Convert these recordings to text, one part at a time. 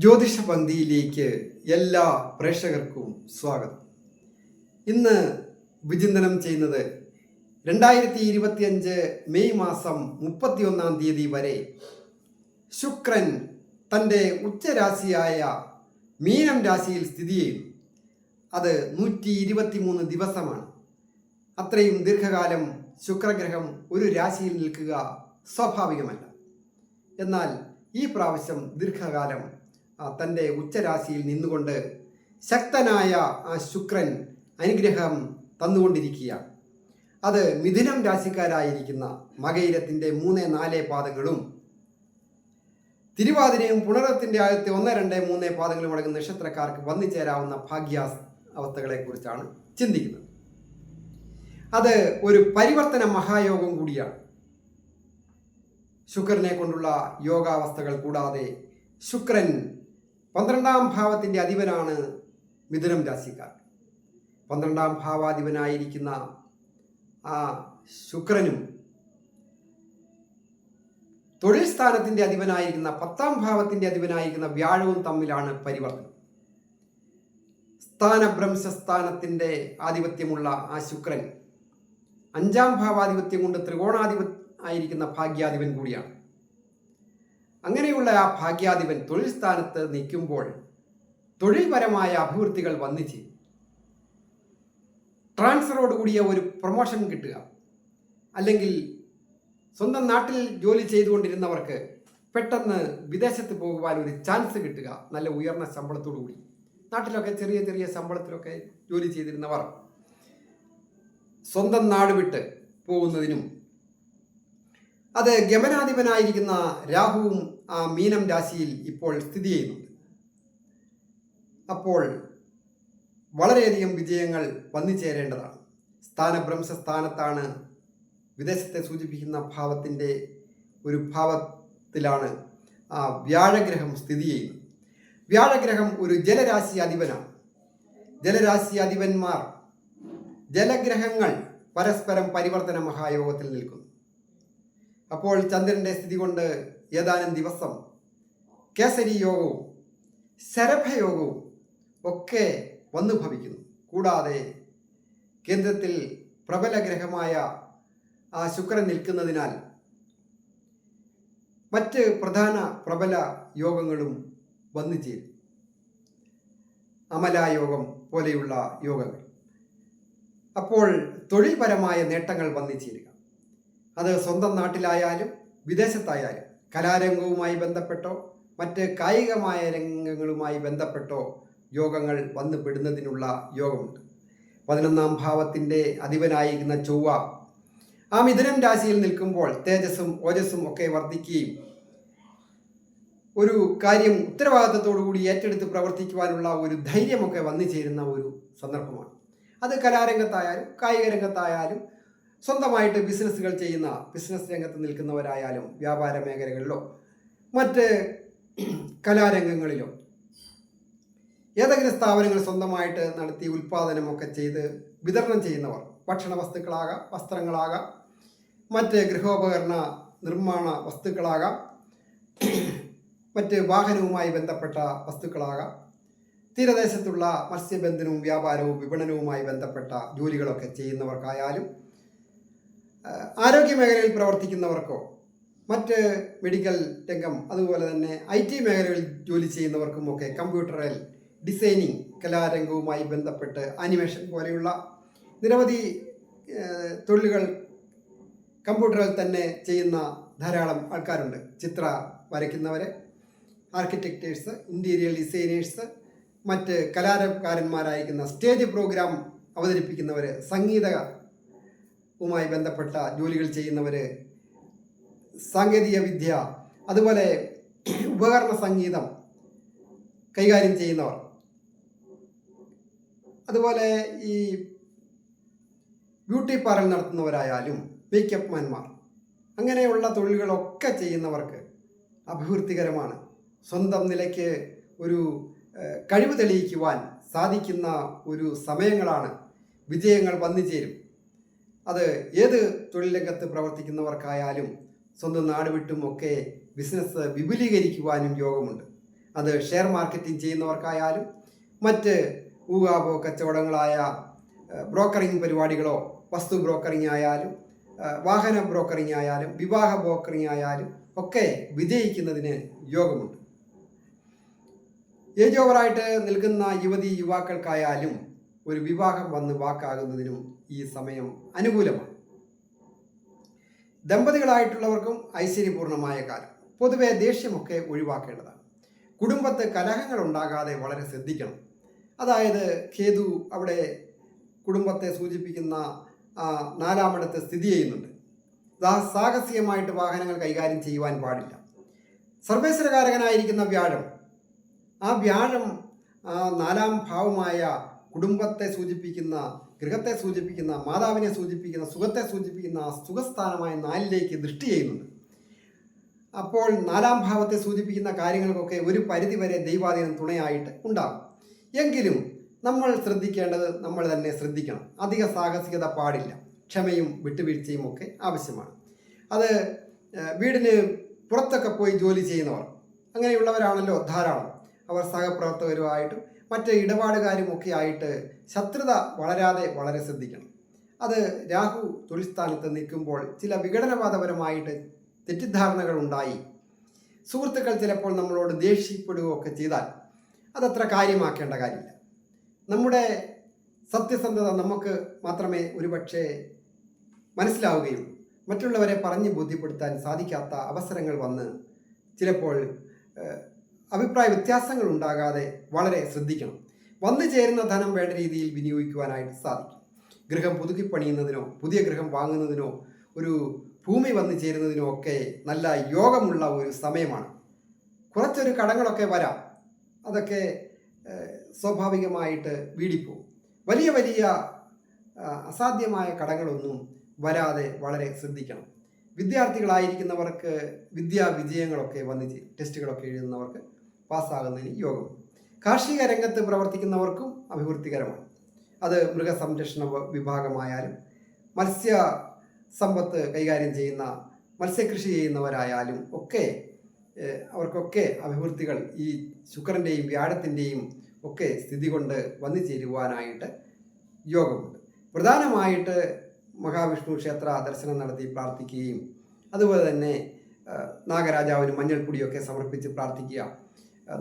ജ്യോതിഷ പന്തിയിലേക്ക് എല്ലാ പ്രേക്ഷകർക്കും സ്വാഗതം. ഇന്ന് വിചിന്തനം ചെയ്യുന്നത് 2025 മെയ് മാസം 31-ാം തീയതി വരെ ശുക്രൻ തൻ്റെ ഉച്ചരാശിയായ മീനം രാശിയിൽ സ്ഥിതി ചെയ്യുന്നു. അത് 123 ദിവസമാണ്. അത്രയും ദീർഘകാലം ശുക്രഗ്രഹം ഒരു രാശിയിൽ നിൽക്കുക സ്വാഭാവികമല്ല. എന്നാൽ ഈ പ്രാവശ്യം ദീർഘകാലം തൻ്റെ ഉച്ചരാശിയിൽ നിന്നുകൊണ്ട് ശക്തനായ ആ ശുക്രൻ അനുഗ്രഹം തന്നുകൊണ്ടിരിക്കുകയാണ്. അത് മിഥുനം രാശിക്കാരായിരിക്കുന്ന മകയിരത്തിൻ്റെ 3-4 പാദങ്ങളും തിരുവാതിരയും പുണരത്തിൻ്റെ ആദ്യത്തെ 1-2-3 പാദങ്ങളും അടങ്ങുന്ന നക്ഷത്രക്കാർക്ക് വന്നു ചേരാവുന്ന ഭാഗ്യാവസ്ഥകളെക്കുറിച്ചാണ് ചിന്തിക്കുന്നത്. അത് ഒരു പരിവർത്തന മഹായോഗം കൂടിയാണ്. ശുക്രനെ കൊണ്ടുള്ള യോഗാവസ്ഥകൾ കൂടാതെ ശുക്രൻ 12-ാം ഭാവത്തിൻ്റെ അധിപനാണ് മിഥുനം രാശിക്കാർ. 12-ാം ഭാവാധിപനായിരിക്കുന്ന ആ ശുക്രനും തൊഴിൽ സ്ഥാനത്തിൻ്റെ അധിപനായിരിക്കുന്ന 10-ാം ഭാവത്തിൻ്റെ അധിപനായിരിക്കുന്ന വ്യാഴവും തമ്മിലാണ് പരിവർത്തനം. സ്ഥാനഭ്രംശസ്ഥാനത്തിൻ്റെ ആധിപത്യമുള്ള ആ ശുക്രൻ 5-ാം ഭാവാധിപത്യം കൊണ്ട് ത്രികോണാധിപനായിരിക്കുന്ന ഭാഗ്യാധിപൻ കൂടിയാണ്. അങ്ങനെയുള്ള ആ ഭാഗ്യാധിപൻ തൊഴിൽ സ്ഥാനത്ത് നിൽക്കുമ്പോൾ തൊഴിൽപരമായ അഭിവൃദ്ധികൾ വന്നു ചെയ്യും. ട്രാൻസ്ഫറോട് കൂടിയ ഒരു പ്രൊമോഷൻ കിട്ടുക, അല്ലെങ്കിൽ സ്വന്തം നാട്ടിൽ ജോലി ചെയ്തുകൊണ്ടിരുന്നവർക്ക് പെട്ടെന്ന് വിദേശത്ത് പോകുവാൻ ഒരു ചാൻസ് കിട്ടുക, നല്ല ഉയർന്ന ശമ്പളത്തോടു കൂടി. നാട്ടിലൊക്കെ ചെറിയ ചെറിയ ശമ്പളത്തിലൊക്കെ ജോലി ചെയ്തിരുന്നവർ സ്വന്തം നാട് വിട്ട് പോകുന്നതിനും, അത് ഗമനാധിപനായിരിക്കുന്ന രാഹുവും ആ മീനം രാശിയിൽ ഇപ്പോൾ സ്ഥിതി ചെയ്യുന്നുണ്ട്. അപ്പോൾ വളരെയധികം വിജയങ്ങൾ വന്നു ചേരേണ്ടതാണ്. സ്ഥാനഭ്രംശസ്ഥാനത്താണ് വിദേശത്തെ സൂചിപ്പിക്കുന്ന ഭാവത്തിൻ്റെ ഒരു ഭാവത്തിലാണ് ആ വ്യാഴഗ്രഹം സ്ഥിതി ചെയ്യുന്നത്. വ്യാഴഗ്രഹം ഒരു ജലരാശി അധിപനാണ്. ജലരാശി അധിപന്മാർ, ജലഗ്രഹങ്ങൾ പരസ്പരം പരിവർത്തന മഹായോഗത്തിൽ നിൽക്കുന്നു. അപ്പോൾ ചന്ദ്രൻ്റെ സ്ഥിതി കൊണ്ട് ഏതാനും ദിവസം കേസരി യോഗവും ശരഭയോഗവും ഒക്കെ വന്നു ഭവിക്കുന്നു. കൂടാതെ കേന്ദ്രത്തിൽ പ്രബല ഗ്രഹമായ ആ ശുക്രൻ നിൽക്കുന്നതിനാൽ മറ്റ് പ്രധാന പ്രബല യോഗങ്ങളും വന്നു ചേരും. അമലായോഗം പോലെയുള്ള യോഗങ്ങൾ. അപ്പോൾ തൊഴിൽപരമായ നേട്ടങ്ങൾ വന്നു ചേരുക. അത് സ്വന്തം നാട്ടിലായാലും വിദേശത്തായാലും കലാരംഗവുമായി ബന്ധപ്പെട്ടോ മറ്റ് കായികമായ രംഗങ്ങളുമായി ബന്ധപ്പെട്ടോ യോഗങ്ങൾ വന്നു പെടുന്നതിനുള്ള യോഗമുണ്ട്. 11-ാം ഭാവത്തിൻ്റെ അധിപനായിരിക്കുന്ന ചൊവ്വ ആ മിഥുനം രാശിയിൽ നിൽക്കുമ്പോൾ തേജസ്സും ഓജസ്സും ഒക്കെ വർദ്ധിക്കുകയും ഒരു കാര്യം ഉത്തരവാദിത്തത്തോടു കൂടി ഏറ്റെടുത്ത് പ്രവർത്തിക്കുവാനുള്ള ഒരു ധൈര്യമൊക്കെ വന്നു ചേരുന്ന ഒരു സന്ദർഭമാണ്. അത് കലാരംഗത്തായാലും കായിക രംഗത്തായാലും സ്വന്തമായിട്ട് ബിസിനസ്സുകൾ ചെയ്യുന്ന, ബിസിനസ് രംഗത്ത് നിൽക്കുന്നവരായാലും വ്യാപാര മേഖലകളിലോ മറ്റ് കലാരംഗങ്ങളിലോ ഏതെങ്കിലും സ്ഥാപനങ്ങൾ സ്വന്തമായിട്ട് നടത്തി ഉൽപ്പാദനമൊക്കെ ചെയ്ത് വിതരണം ചെയ്യുന്നവർ, ഭക്ഷണ വസ്തുക്കളാകാം, വസ്ത്രങ്ങളാകാം, മറ്റ് ഗൃഹോപകരണ നിർമ്മാണ വസ്തുക്കളാകാം, മറ്റ് വാഹനവുമായി ബന്ധപ്പെട്ട വസ്തുക്കളാകാം, തീരദേശത്തുള്ള മത്സ്യബന്ധനവും വ്യാപാരവും വിപണനവുമായി ബന്ധപ്പെട്ട ജോലികളൊക്കെ ചെയ്യുന്നവർക്കായാലും, ആരോഗ്യ മേഖലയിൽ പ്രവർത്തിക്കുന്നവർക്കോ മറ്റ് മെഡിക്കൽ രംഗം, അതുപോലെ തന്നെ IT മേഖലകളിൽ ജോലി ചെയ്യുന്നവർക്കുമൊക്കെ കമ്പ്യൂട്ടറിൽ ഡിസൈനിങ് കലാരംഗവുമായി ബന്ധപ്പെട്ട് ആനിമേഷൻ പോലെയുള്ള നിരവധി തൊഴിലുകൾ കമ്പ്യൂട്ടറിൽ തന്നെ ചെയ്യുന്ന ധാരാളം ആൾക്കാരുണ്ട്. ചിത്ര വരയ്ക്കുന്നവർ, ആർക്കിടെക്റ്റേഴ്സ്, ഇൻറ്റീരിയർ ഡിസൈനേഴ്സ്, മറ്റ് കലാകാരന്മാരായിരിക്കുന്ന സ്റ്റേജ് പ്രോഗ്രാം അവതരിപ്പിക്കുന്നവർ, സംഗീതവുമായി ബന്ധപ്പെട്ട ജോലികൾ ചെയ്യുന്നവർ, സാങ്കേതിക വിദ്യ, അതുപോലെ ഉപകരണ സംഗീതം കൈകാര്യം ചെയ്യുന്നവർ, അതുപോലെ ഈ ബ്യൂട്ടി പാർലർ നടത്തുന്നവരായാലും മേക്കപ്പ് മാൻമാർ, അങ്ങനെയുള്ള തൊഴിലുകളൊക്കെ ചെയ്യുന്നവർക്ക് അഭിവൃദ്ധികരമാണ്. സ്വന്തം നിലയ്ക്ക് ഒരു കഴിവ് തെളിയിക്കുവാൻ സാധിക്കുന്ന ഒരു സമയങ്ങളാണ്. വിജയങ്ങൾ വന്നു ചേരും. അത് ഏത് തൊഴിൽ രംഗത്ത് പ്രവർത്തിക്കുന്നവർക്കായാലും സ്വന്തം നാട് വിട്ടുമൊക്കെ ബിസിനസ് വിപുലീകരിക്കുവാനും യോഗമുണ്ട്. അത് ഷെയർ മാർക്കറ്റിംഗ് ചെയ്യുന്നവർക്കായാലും മറ്റ് ഊഹാപോ കച്ചവടങ്ങളായ ബ്രോക്കറിംഗ് പരിപാടികളോ, വസ്തു ബ്രോക്കറിംഗ് ആയാലും വാഹന ബ്രോക്കറിംഗ് ആയാലും വിവാഹ ബ്രോക്കറിംഗ് ആയാലും ഒക്കെ വിജയിക്കുന്നതിന് യോഗമുണ്ട്. ഏജ് ഓവറായിട്ട് നിൽക്കുന്ന യുവാക്കൾക്കായാലും ഒരു വിവാഹം വന്ന് വാക്കാകുന്നതിനും ഈ സമയം അനുകൂലമാണ്. ദമ്പതികളായിട്ടുള്ളവർക്കും ഐശ്വര്യപൂർണമായ കാലം. പൊതുവെ ദേഷ്യമൊക്കെ ഒഴിവാക്കേണ്ടതാണ്. കുടുംബത്ത് കലഹങ്ങൾ ഉണ്ടാകാതെ വളരെ ശ്രദ്ധിക്കണം. അതായത് കേതു അവിടെ കുടുംബത്തെ സൂചിപ്പിക്കുന്ന 4-ാമിടത്ത് സ്ഥിതി ചെയ്യുന്നുണ്ട്. സാഹസികമായിട്ട് വാഹനങ്ങൾ കൈകാര്യം ചെയ്യുവാൻ പാടില്ല. സർവേശ്വരകാരകനായിരിക്കുന്ന വ്യാഴം, ആ വ്യാഴം 4-ാം ഭാവമായ കുടുംബത്തെ സൂചിപ്പിക്കുന്ന, ഗൃഹത്തെ സൂചിപ്പിക്കുന്ന, മാതാവിനെ സൂചിപ്പിക്കുന്ന, സുഖത്തെ സൂചിപ്പിക്കുന്ന സുഖസ്ഥാനമായ 4-ലേക്ക് ദൃഷ്ടി ചെയ്യുന്നുണ്ട്. അപ്പോൾ 4-ാം ഭാവത്തെ സൂചിപ്പിക്കുന്ന കാര്യങ്ങൾക്കൊക്കെ ഒരു പരിധിവരെ ദൈവാധീനം തുണയായിട്ട് ഉണ്ടാകും. എങ്കിലും നമ്മൾ ശ്രദ്ധിക്കേണ്ടത് നമ്മൾ തന്നെ ശ്രദ്ധിക്കണം. അധിക സാഹസികത പാടില്ല. ക്ഷമയും വിട്ടുവീഴ്ചയും ഒക്കെ ആവശ്യമാണ്. അത് വീടിന് പുറത്തൊക്കെ പോയി ജോലി ചെയ്യുന്നവർ, അങ്ങനെയുള്ളവരാണല്ലോ ധാരാളം. അവർ സഹപ്രവർത്തകരുമായിട്ടും മറ്റ് ഇടപാടുകാരുമൊക്കെ ആയിട്ട് ശത്രുത വളരാതെ വളരെ ശ്രദ്ധിക്കണം. അത് രാഹു തൊഴിൽ സ്ഥാനത്ത് നിൽക്കുമ്പോൾ ചില വിഘടനവാദപരമായിട്ട് തെറ്റിദ്ധാരണകൾ ഉണ്ടായി സുഹൃത്തുക്കൾ ചിലപ്പോൾ നമ്മളോട് ദേഷ്യപ്പെടുകയൊക്കെ ചെയ്താൽ അതത്ര കാര്യമാക്കേണ്ട കാര്യമില്ല. നമ്മുടെ സത്യസന്ധത നമുക്ക് മാത്രമേ ഒരുപക്ഷെ മനസ്സിലാവുകയുള്ളൂ. മറ്റുള്ളവരെ പറഞ്ഞ് ബോധ്യപ്പെടുത്താൻ സാധിക്കാത്ത അവസരങ്ങൾ വന്ന് ചിലപ്പോൾ അഭിപ്രായ വ്യത്യാസങ്ങൾ ഉണ്ടാകാതെ വളരെ ശ്രദ്ധിക്കണം. വന്നു ചേരുന്ന ധനം വേണ്ട രീതിയിൽ വിനിയോഗിക്കുവാനായിട്ട് സാധിക്കും. ഗൃഹം പുതുക്കി പണിയുന്നതിനോ പുതിയ ഗൃഹം വാങ്ങുന്നതിനോ ഒരു ഭൂമി വന്നു ചേരുന്നതിനോ ഒക്കെ നല്ല യോഗമുള്ള ഒരു സമയമാണ്. കുറച്ചൊരു കടങ്ങളൊക്കെ വരാം, അതൊക്കെ സ്വാഭാവികമായിട്ട് വീടിപ്പോവും. വലിയ വലിയ അസാധ്യമായ കടങ്ങളൊന്നും വരാതെ വളരെ ശ്രദ്ധിക്കണം. വിദ്യാർത്ഥികളായിരിക്കുന്നവർക്ക് വിദ്യാ വിജയങ്ങളൊക്കെ വന്നു ചേരും. ടെസ്റ്റുകളൊക്കെ എഴുതുന്നവർക്ക് പാസ്സാകുന്നതിന് യോഗം. കാർഷിക രംഗത്ത് പ്രവർത്തിക്കുന്നവർക്കും അഭിവൃദ്ധികരമാണ്. അത് മൃഗസംരക്ഷണ വിഭാഗമായാലും മത്സ്യ സമ്പത്ത് കൈകാര്യം ചെയ്യുന്ന മത്സ്യകൃഷി ചെയ്യുന്നവരായാലും ഒക്കെ അവർക്കൊക്കെ അഭിവൃദ്ധികൾ ഈ ശുക്രൻ്റെയും വ്യാഴത്തിൻ്റെയും ഒക്കെ സ്ഥിതി കൊണ്ട് വന്നു ചേരുവാനായിട്ട് യോഗമുണ്ട്. പ്രധാനമായിട്ട് മഹാവിഷ്ണു ക്ഷേത്ര ദർശനം നടത്തി പ്രാർത്ഥിക്കുകയും അതുപോലെ തന്നെ നാഗരാജാവിന് മഞ്ഞൾപ്പൊടിയൊക്കെ സമർപ്പിച്ച് പ്രാർത്ഥിക്കുക.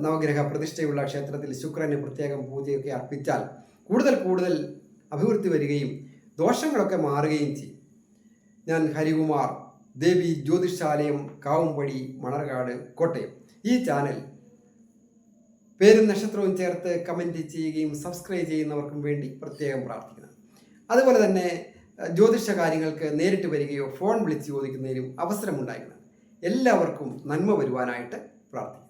നവഗ്രഹ പ്രതിഷ്ഠയുള്ള ക്ഷേത്രത്തിൽ ശുക്രന് പ്രത്യേകം പൂജയൊക്കെ അർപ്പിച്ചാൽ കൂടുതൽ അഭിവൃദ്ധി വരികയും ദോഷങ്ങളൊക്കെ മാറുകയും ചെയ്യും. ഞാൻ ഹരികുമാർ, ദേവി ജ്യോതിഷാലയം, കാവുംപടി, മണർകാട്, കോട്ടയം. ഈ ചാനൽ പേരും നക്ഷത്രവും ചേർത്ത് കമൻറ്റ് ചെയ്യുകയും സബ്സ്ക്രൈബ് ചെയ്യുന്നവർക്കും വേണ്ടി പ്രത്യേകം പ്രാർത്ഥിക്കുന്നു. അതുപോലെ തന്നെ ജ്യോതിഷ കാര്യങ്ങൾക്ക് നേരിട്ട് വരികയോ ഫോൺ വിളിച്ച് ചോദിക്കുന്നതിനും അവസരമുണ്ടായിരുന്നു. എല്ലാവർക്കും നന്മ വരുവാനായിട്ട് പ്രാർത്ഥിക്കുന്നു.